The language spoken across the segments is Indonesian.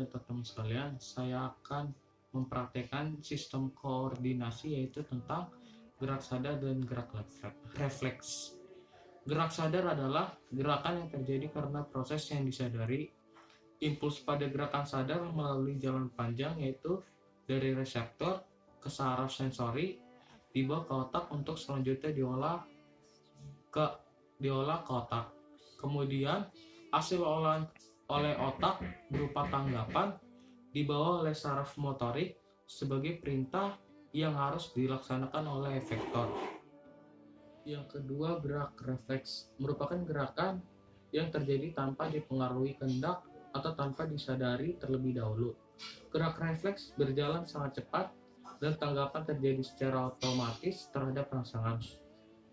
teman-teman sekalian, saya akan mempraktekkan sistem koordinasi, yaitu tentang gerak sadar dan gerak refleks. Gerak sadar adalah gerakan yang terjadi karena proses yang disadari. Impuls pada gerakan sadar melalui jalan panjang, yaitu dari reseptor ke saraf sensori, dibawa ke otak untuk selanjutnya diolah ke otak. Kemudian hasil olahan oleh otak berupa tanggapan dibawa oleh saraf motorik sebagai perintah yang harus dilaksanakan oleh efektor. Yang kedua, gerak refleks merupakan gerakan yang terjadi tanpa dipengaruhi kehendak atau tanpa disadari terlebih dahulu. Gerak refleks berjalan sangat cepat dan tanggapan terjadi secara otomatis terhadap rangsangan.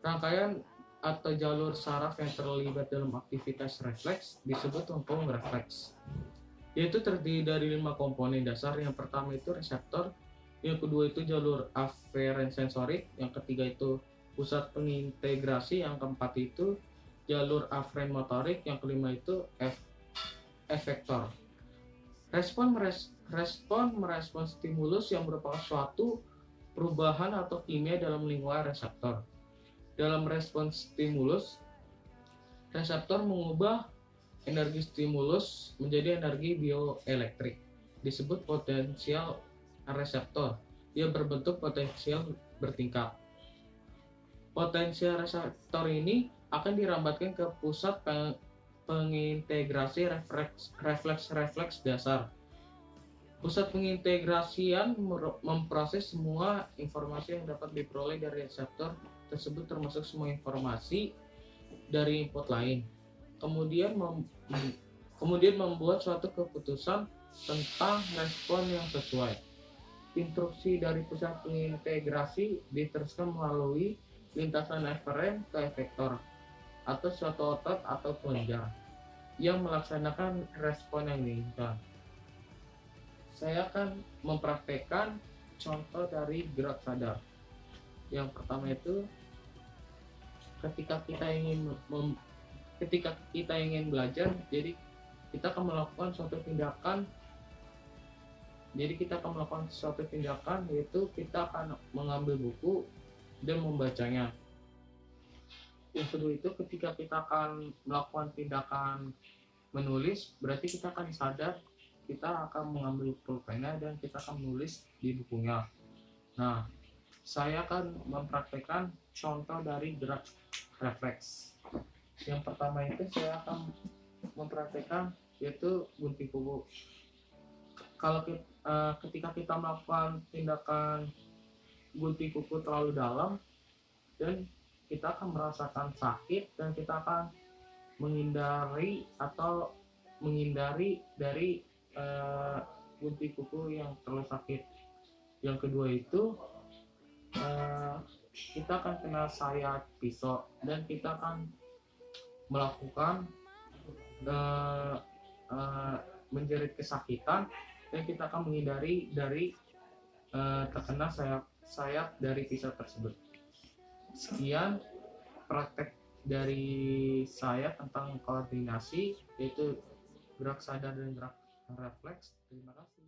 Rangkaian atau jalur saraf yang terlibat dalam aktivitas refleks disebut lengkung refleks, yaitu terdiri dari 5 komponen dasar. Yang pertama itu reseptor, yang kedua itu jalur aferen sensorik, yang ketiga itu pusat pengintegrasi, yang keempat itu jalur aferen motorik, yang kelima itu efektor. Respon merespon stimulus yang merupakan suatu perubahan atau kimia dalam lingkungan reseptor. Dalam respon stimulus, reseptor mengubah energi stimulus menjadi energi bioelektrik, disebut potensial reseptor. Ia berbentuk potensial bertingkat. Potensial reseptor ini akan dirambatkan ke pusat pengintegrasi refleks dasar. Pusat pengintegrasian memproses semua informasi yang dapat diperoleh dari reseptor tersebut, termasuk semua informasi dari input lain. Kemudian membuat suatu keputusan tentang respon yang sesuai. Instruksi dari pusat pengintegrasi diteruskan melalui lintasan eferen ke efektor atau suatu otot atau kelenjar yang melaksanakan respon yang diinginkan. Saya akan mempraktekkan contoh dari gerak sadar. Yang pertama itu ketika kita ingin belajar, jadi kita akan melakukan suatu tindakan. Yaitu kita akan mengambil buku dan membacanya. Yang kedua itu ketika kita akan melakukan tindakan menulis, berarti kita akan sadar kita akan mengambil pulpena dan kita akan menulis di bukunya. Nah, saya akan mempraktekkan contoh dari gerak refleks. Yang pertama itu saya akan mempraktekkan yaitu gunting kuku. Ketika kita melakukan tindakan gunting kuku terlalu dalam, dan kita akan merasakan sakit dan kita akan menghindari dari gunting kuku yang terlalu sakit. Yang kedua itu kita akan kena sayat pisau dan kita akan melakukan menjerit kesakitan dan kita akan menghindari dari terkena sayap dari pisau tersebut. Sekian praktek dari saya tentang koordinasi, yaitu gerak sadar dan gerak refleks. Terima kasih.